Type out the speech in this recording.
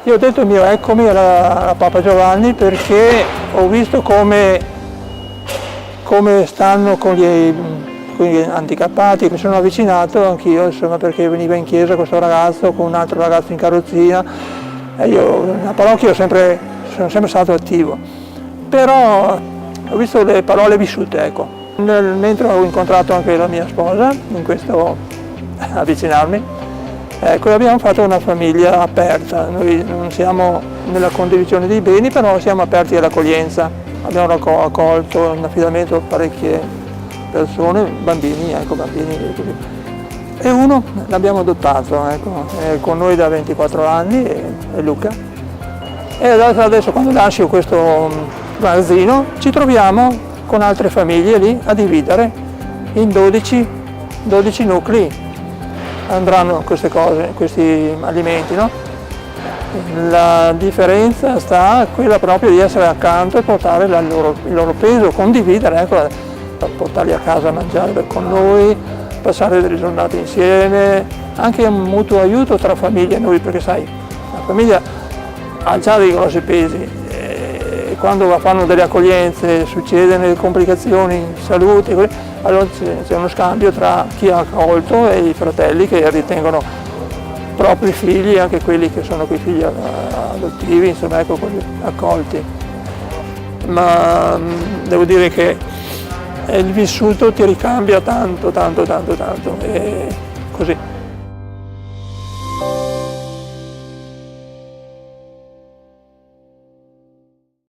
Io ho detto il mio eccomi alla Papa Giovanni perché ho visto come stanno con gli handicappati. Mi sono avvicinato anch'io, insomma, perché veniva in chiesa questo ragazzo con un altro ragazzo in carrozzina e io nella parrocchia sono sempre stato attivo, però ho visto le parole vissute, ecco. Mentre ho incontrato anche la mia sposa in questo avvicinarmi, ecco, abbiamo fatto una famiglia aperta. Noi non siamo nella condivisione dei beni, però siamo aperti all'accoglienza. Abbiamo accolto in affidamento parecchie persone, bambini, ecco, bambini così. E uno l'abbiamo adottato, ecco, è con noi da 24 anni, è Luca. E adesso quando lascio questo magazzino ci troviamo con altre famiglie lì a dividere in 12 nuclei. Andranno queste cose, questi alimenti, no? La differenza sta quella proprio di essere accanto e portare il loro peso, condividere, ecco, portarli a casa a mangiare con noi, passare delle giornate insieme, anche un mutuo aiuto tra famiglie e noi, perché sai, la famiglia ha già dei grossi pesi e quando fanno delle accoglienze succedono delle complicazioni in salute, allora c'è uno scambio tra chi ha accolto e i fratelli che ritengono propri figli, anche quelli che sono quei figli adottivi, insomma, ecco, quelli accolti. Ma devo dire che il vissuto ti ricambia tanto, e così.